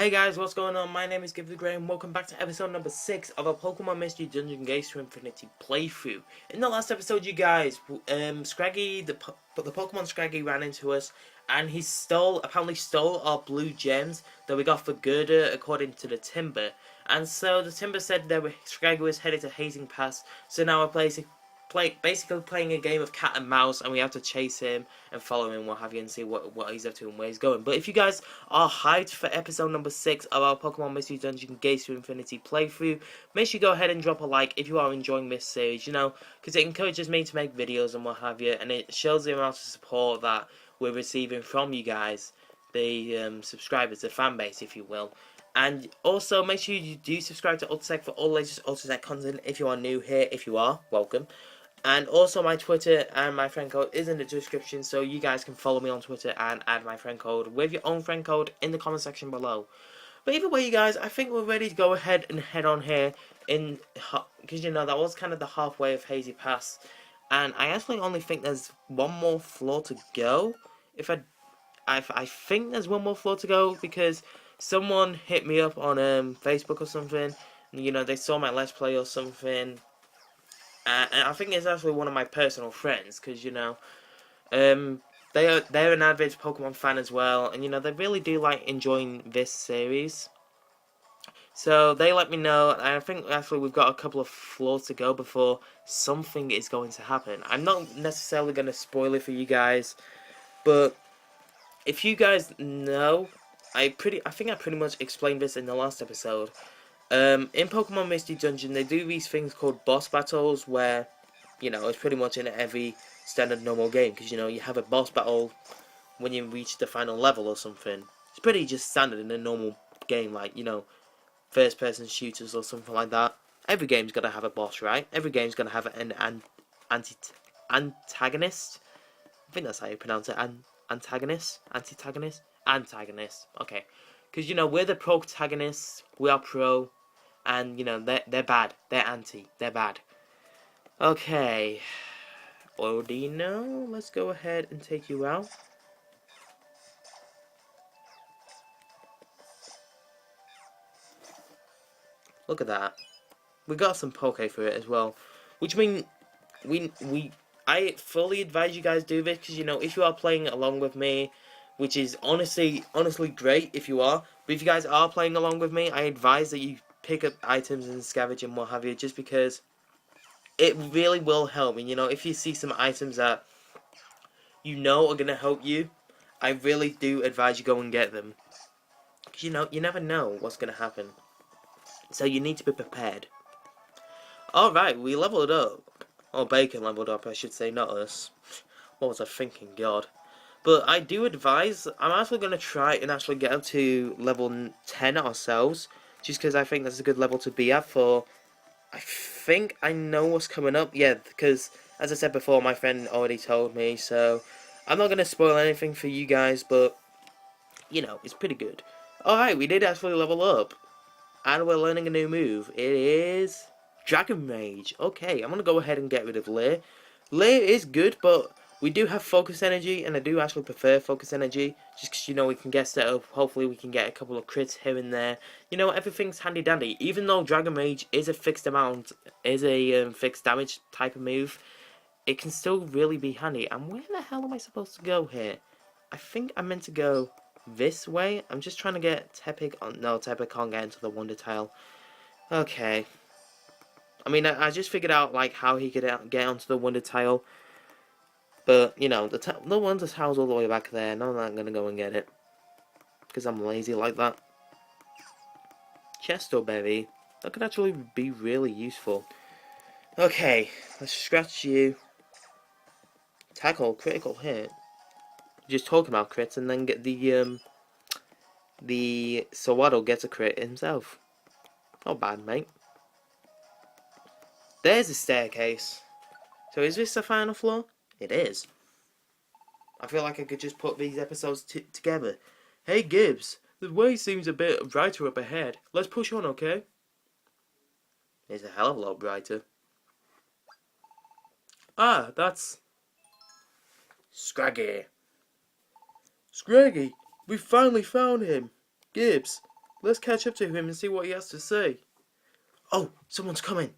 Hey guys, what's going on? My name is Gib The Great and welcome back to episode number 6 of a Pokemon Mystery Dungeon Gates to Infinity playthrough. In the last episode, you guys, Scraggy, the Pokemon Scraggy ran into us and he apparently stole our blue gems that we got for Gurdurr according to the Timburr. And so the Timburr said that Scraggy was headed to Hazy Pass, so now we're basically playing a game of cat and mouse, and we have to chase him and follow him, what have you, and see what he's up to and where he's going. But if you guys are hyped for episode number 6 of our Pokemon Mystery Dungeon Gates to Infinity playthrough, make sure you go ahead and drop a like if you are enjoying this series, because it encourages me to make videos and what have you, and it shows the amount of support that we're receiving from you guys, the subscribers, the fan base, if you will. And also, make sure you do subscribe to Ultrasec for all the latest Ultrasec content if you are new here. If you are, welcome. And also, my Twitter and my friend code is in the description, so you guys can follow me on Twitter and add my friend code with your own friend code in the comment section below. But either way, you guys, I think we're ready to go ahead and head on here, because that was kind of the halfway of Hazy Pass. And I actually only think there's one more floor to go. I think there's one more floor to go, because someone hit me up on Facebook or something. They saw my Let's Play or something. And I think it's actually one of my personal friends, because, they're an avid Pokemon fan as well. And, they really do like enjoying this series. So they let me know, and I think actually we've got a couple of floors to go before something is going to happen. I'm not necessarily going to spoil it for you guys, but if you guys know, I think I pretty much explained this in the last episode. In Pokemon Mystery Dungeon, they do these things called boss battles, where, it's pretty much in every standard normal game, because, you have a boss battle when you reach the final level or something. It's pretty just standard in a normal game, like, first-person shooters or something like that. Every game's got to have a boss, right? Every game's going to have an antagonist. I think that's how you pronounce it, antagonist? Antagonist. Okay. Because, we're the protagonists, we are pro, and, they're bad. They're anti. They're bad. Okay. Ordino, let's go ahead and take you out. Look at that. We got some Poke for it as well. Which means, I fully advise you guys do this, because, if you are playing along with me, which is honestly great if you are, but if you guys are playing along with me, I advise that you pick up items and scavenge and what have you, just because it really will help. And, if you see some items that are going to help you, I really do advise you go and get them. Because, you never know what's going to happen. So you need to be prepared. Alright, we leveled up. Or Bacon leveled up, I should say, not us. What was I thinking, God. But I do advise, I'm actually going to try and actually get up to level 10 ourselves, just because I think that's a good level to be at for, I think I know what's coming up, yeah, because, as I said before, my friend already told me, so I'm not going to spoil anything for you guys, but, it's pretty good. Alright, we did actually level up, and we're learning a new move. It is Dragon Rage. Okay, I'm going to go ahead and get rid of Leer. Leer is good, but we do have Focus Energy, and I do actually prefer Focus Energy, just because, we can get set up, hopefully we can get a couple of crits here and there. Everything's handy dandy. Even though Dragon Rage is a fixed amount, is a fixed damage type of move, it can still really be handy. And where the hell am I supposed to go here? I think I'm meant to go this way. I'm just trying to get Tepig on. No, Tepig can't get into the Wonder Tile. Okay. I mean, I just figured out, like, how he could get onto the Wonder Tile. But, the Wonder Tile's all the way back there, and I'm not going to go and get it. Because I'm lazy like that. Chesto Berry. That could actually be really useful. Okay, let's scratch you. Tackle, critical hit. Just talk about crits and then get the Sawaddle gets a crit himself. Not bad, mate. There's a staircase. So is this the final floor? It is. I feel like I could just put these episodes together. Hey Gibbs, the way seems a bit brighter up ahead. Let's push on, okay? It's a hell of a lot brighter. Ah, that's Scraggy. Scraggy, we finally found him. Gibbs, Let's catch up to him and see what he has to say. Oh, someone's coming.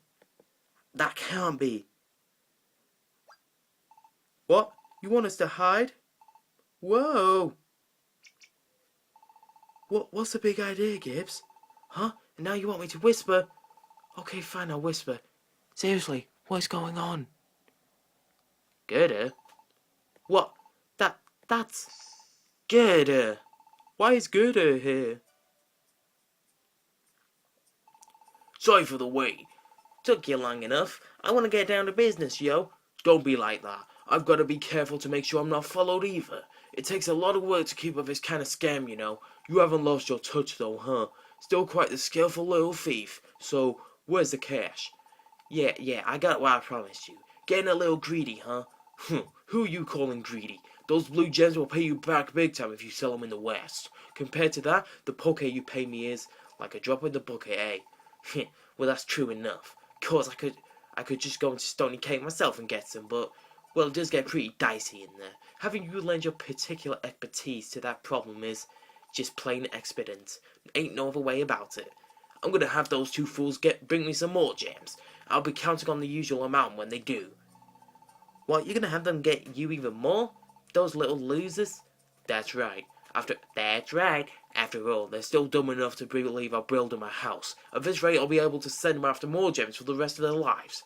That can't be. What? You want us to hide? Whoa. What's the big idea, Gibbs? Huh? And now you want me to whisper? Okay, fine, I'll whisper. Seriously, what's going on? Gurdurr? What? That's Gurdurr. Why is Gurdurr here? Sorry for the wait. Took you long enough. I want to get down to business, yo. Don't be like that. I've got to be careful to make sure I'm not followed either. It takes a lot of work to keep up this kind of scam, you know. You haven't lost your touch though, huh? Still quite the skillful little thief. So, where's the cash? Yeah, I got what I promised you. Getting a little greedy, huh? Who are you calling greedy? Those blue gems will pay you back big time if you sell them in the West. Compared to that, the poke you pay me is like a drop in the bucket, eh? Well, that's true enough. Course, I could just go into Stony Cave myself and get some, but, well, it does get pretty dicey in there. Having you lend your particular expertise to that problem is just plain expedient. Ain't no other way about it. I'm gonna have those two fools bring me some more gems. I'll be counting on the usual amount when they do. What, you're gonna have them get you even more? Those little losers? That's right. After all, they're still dumb enough to believe I'll build them a house. At this rate, I'll be able to send them after more gems for the rest of their lives.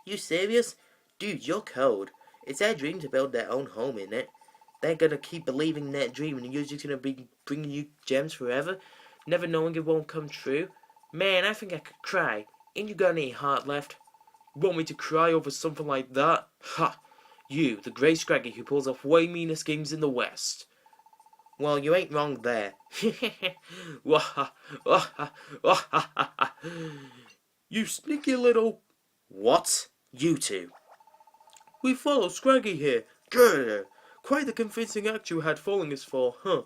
You serious? Dude, you're cold. It's their dream to build their own home, innit? They're gonna keep believing that dream and you're just gonna be bringing you gems forever, never knowing it won't come true? Man, I think I could cry. Ain't you got any heart left? Want me to cry over something like that? Ha! You, the grey Scraggy who pulls off way meaner schemes in the West. Well, you ain't wrong there. You sneaky little... What? You two? We follow Scraggy here. Grr! Quite the convincing act you had following us for, huh?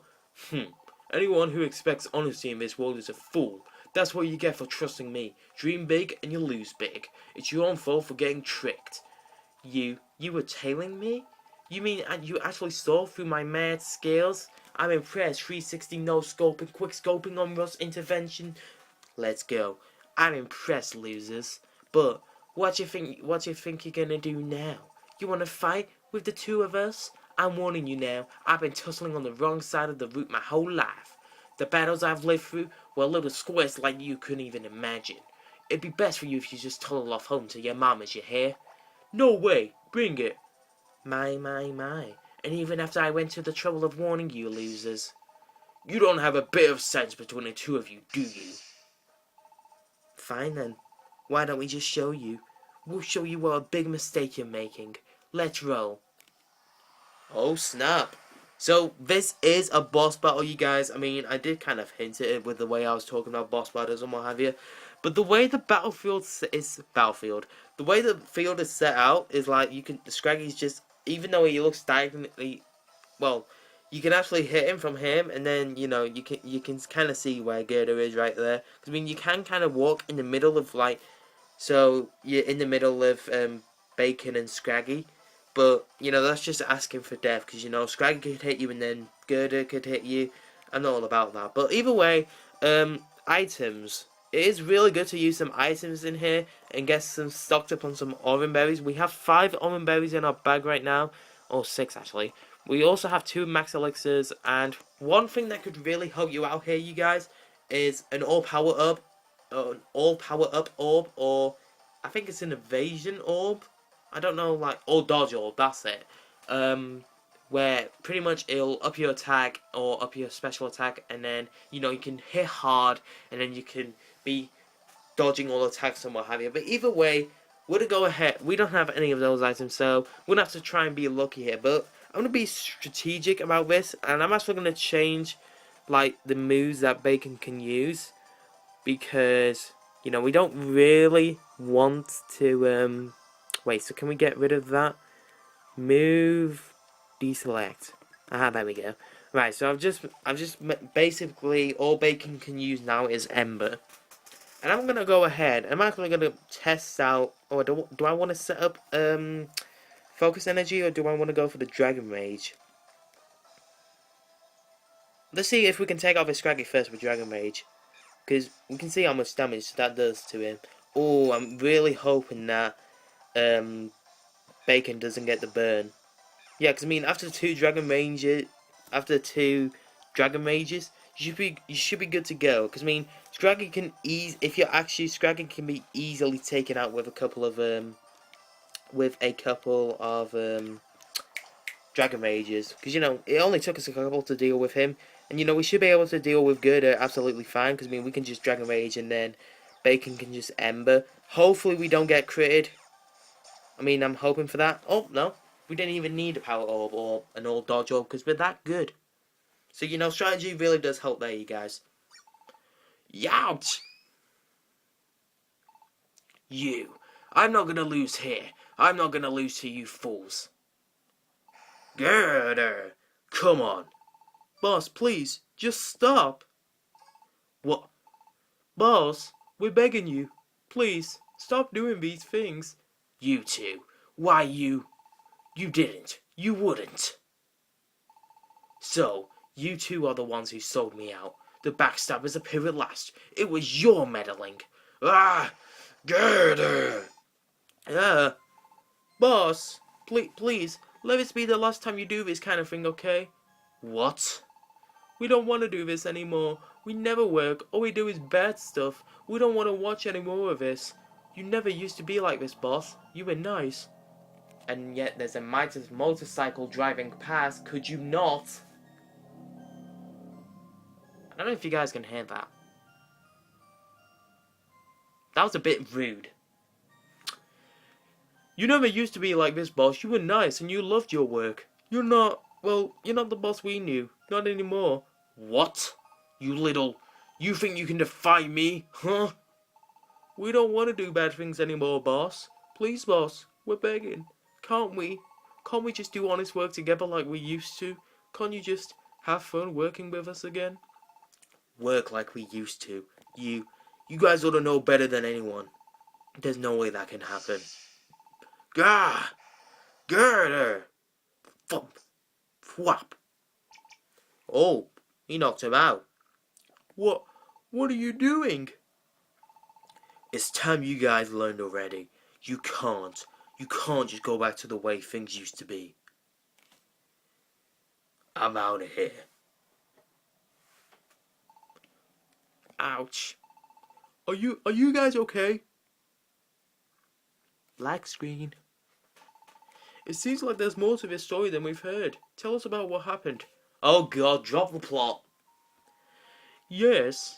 Anyone who expects honesty in this world is a fool. That's what you get for trusting me. Dream big and you lose big. It's your own fault for getting tricked. You were tailing me? You mean you actually saw through my mad skills? I'm impressed. 360 no scoping, quick scoping on Russ intervention. Let's go. I'm impressed, losers. But what you think you're gonna do now? You wanna fight with the two of us? I'm warning you now. I've been tussling on the wrong side of the route my whole life. The battles I've lived through, well, little squares like you couldn't even imagine. It'd be best for you if you just toddle off home to your mamas, you hear? No way. Bring it. My. And even after I went to the trouble of warning you, losers. You don't have a bit of sense between the two of you, do you? Fine then. Why don't we just show you? We'll show you what a big mistake you're making. Let's roll. Oh snap. So this is a boss battle, you guys. I mean, I did kind of hint at it with the way I was talking about boss battles and what have you. But the way the the way the field is set out is like the Scraggy's just, even though he looks diagonally, well, you can actually hit him from him, and then you can kind of see where Gurdurr is right there. Because I mean, you can kind of walk in the middle of so you're in the middle of Bacon and Scraggy. But, that's just asking for death, because, Scraggy could hit you and then Gurdurr could hit you. I'm not all about that. But either way, items. It is really good to use some items in here and get some stocked up on some orange berries. We have 5 orange berries in our bag right now. Or 6, actually. We also have 2 max elixirs. And one thing that could really help you out here, you guys, is an all power up orb. Or I think it's an evasion orb. I don't know, or dodge orb, that's it. Where pretty much it'll up your attack or up your special attack, and then, you can hit hard, and then you can be dodging all attacks and what have you. But either way, we're gonna go ahead. We don't have any of those items, so we're gonna have to try and be lucky here. But I'm gonna be strategic about this, and I'm actually gonna change, the moves that Bacon can use, because, we don't really want to, wait, so can we get rid of that? Move, deselect. There we go. Right, so I've just basically all Bacon can use now is Ember, and I'm gonna go ahead. I'm actually gonna test out. Or do I want to set up Focus Energy, or do I want to go for the Dragon Rage? Let's see if we can take off his Scraggy first with Dragon Rage. Because we can see how much damage that does to him. Oh, I'm really hoping that Bacon doesn't get the burn. Yeah, because I mean, after two Dragon Rages, you should be good to go. Because I mean, Scraggy can Scraggy can be easily taken out with a couple of Dragon Rages. Because you know, it only took us a couple to deal with him, and you know we should be able to deal with Gurdurr absolutely fine. Because I mean, we can just Dragon Rage and then Bacon can just Ember. Hopefully, we don't get critted. I mean, I'm hoping for that. Oh, no. We didn't even need a power orb or an old dodge orb because we're that good. So, you know, strategy really does help there, you guys. Youch! You. I'm not going to lose here. I'm not going to lose to you fools. Gurdurr. Come on. Boss, please. Just stop. What? Boss, we're begging you. Please, stop doing these things. You two. Why you didn't. You wouldn't. So, you two are the ones who sold me out. The backstabbers appear at last. It was your meddling. Ah! Gurdurr! Boss, please, let this be the last time you do this kind of thing, okay? What? We don't want to do this anymore. We never work. All we do is bad stuff. We don't want to watch any more of this. You never used to be like this, boss. You were nice. And yet there's a Midas motorcycle driving past. Could you not? I don't know if you guys can hear that. That was a bit rude. You never used to be like this, boss. You were nice and you loved your work. You're not the boss we knew. Not anymore. What? You think you can defy me? Huh? We don't want to do bad things anymore, boss. Please, boss. We're begging. Can't we? Can't we just do honest work together like we used to? Can't you just have fun working with us again? Work like we used to. You guys ought to know better than anyone. There's no way that can happen. Gah! Gurdurr! Thump! Whap! Oh, he knocked him out. What are you doing? It's time you guys learned already. You can't just go back to the way things used to be. I'm out of here. Ouch. Are you guys okay? Black screen. It seems like there's more to this story than we've heard. Tell us about what happened. Oh god, drop the plot. Yes.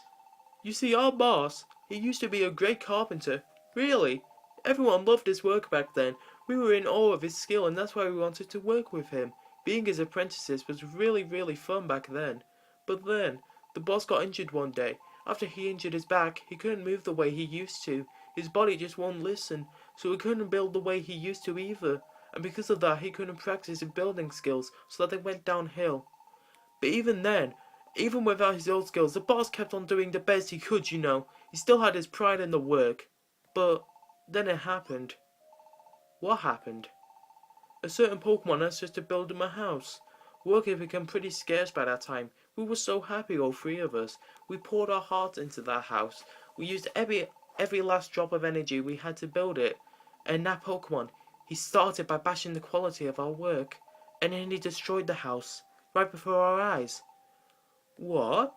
You see, our boss, he used to be a great carpenter. Really. Everyone loved his work back then. We were in awe of his skill and that's why we wanted to work with him. Being his apprentices was really, really fun back then. But then, the boss got injured one day. After he injured his back, he couldn't move the way he used to. His body just won't listen, so he couldn't build the way he used to either. And because of that, he couldn't practice his building skills, so that they went downhill. But even then, even without his old skills, the boss kept on doing the best he could, you know. He still had his pride in the work. But then it happened. What happened? A certain Pokemon asked us to build him a house. Work had become pretty scarce by that time. We were so happy, all three of us. We poured our hearts into that house. We used every last drop of energy we had to build it. And that Pokemon, he started by bashing the quality of our work. And then he destroyed the house, right before our eyes. What?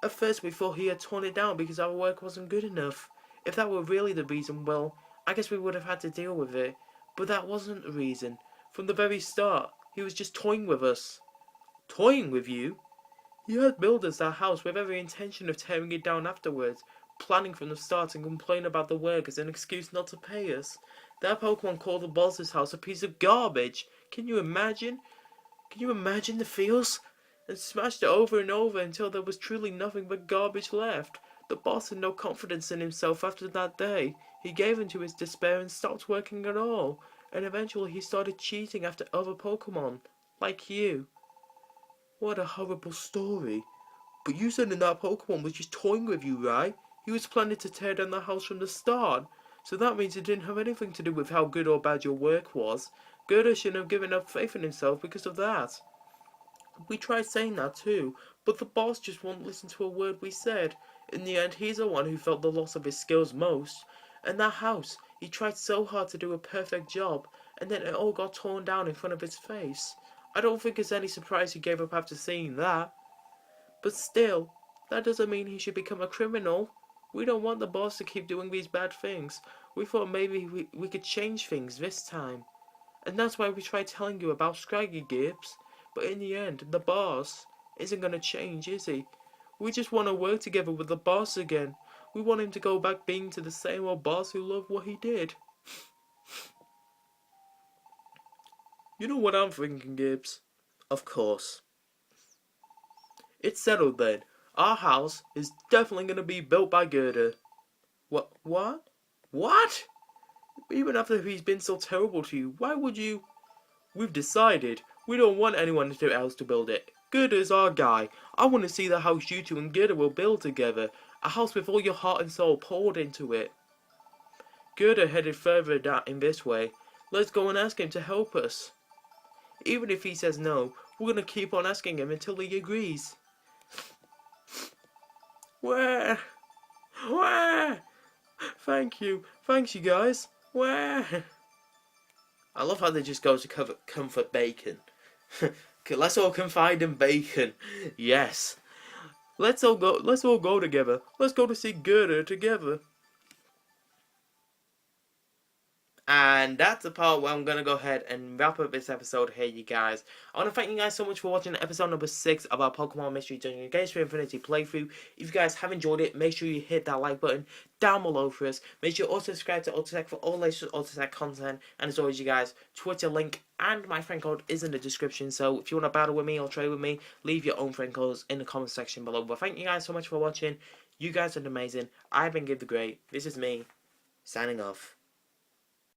At first we thought he had torn it down because our work wasn't good enough. If that were really the reason, well, I guess we would have had to deal with it. But that wasn't the reason. From the very start, he was just toying with us. Toying with you? He had built us that house with every intention of tearing it down afterwards, planning from the start and complaining about the work as an excuse not to pay us. That Pokemon called the boss's house a piece of garbage. Can you imagine? Can you imagine the feels? And smashed it over and over until there was truly nothing but garbage left. The boss had no confidence in himself after that day. He gave in to his despair and stopped working at all. And eventually he started cheating after other Pokemon. Like you. What a horrible story. But you said that Pokemon was just toying with you, right? He was planning to tear down the house from the start. So that means it didn't have anything to do with how good or bad your work was. Gurdurr shouldn't have given up faith in himself because of that. We tried saying that too, but the boss just won't listen to a word we said. In the end, he's the one who felt the loss of his skills most. And that house, he tried so hard to do a perfect job, and then it all got torn down in front of his face. I don't think it's any surprise he gave up after seeing that. But still, that doesn't mean he should become a criminal. We don't want the boss to keep doing these bad things. We thought maybe we could change things this time. And that's why we tried telling you about Scraggy, Gibbs. But in the end, the boss isn't going to change, is he? We just want to work together with the boss again. We want him to go back being to the same old boss who loved what he did. You know what I'm thinking, Gibbs? Of course. It's settled then. Our house is definitely going to be built by Gurdurr. What? What? What? Even after he's been so terrible to you, why would you? We've decided. We don't want anyone else to build it. Gurdurr's our guy. I want to see the house you two and Gurdurr will build together. A house with all your heart and soul poured into it. Gurdurr headed further down in this way. Let's go and ask him to help us. Even if he says no, we're going to keep on asking him until he agrees. Where? Where? Thank you. Thanks, you guys. Where? I love how they just go to comfort bacon. Let's all confide in bacon. Yes. Let's all go together. Let's go to see Gurdurr together. And that's the part where I'm going to go ahead and wrap up this episode here, you guys. I want to thank you guys so much for watching episode number 6 of our Pokemon Mystery Dungeon Games for Infinity playthrough. If you guys have enjoyed it, make sure you hit that like button down below for us. Make sure you also subscribe to Autotech for all latest Autotech content. And as always, you guys, Twitter link and my friend code is in the description. So if you want to battle with me or trade with me, leave your own friend codes in the comment section below. But thank you guys so much for watching. You guys are amazing. I've been Gib The Great. This is me, signing off.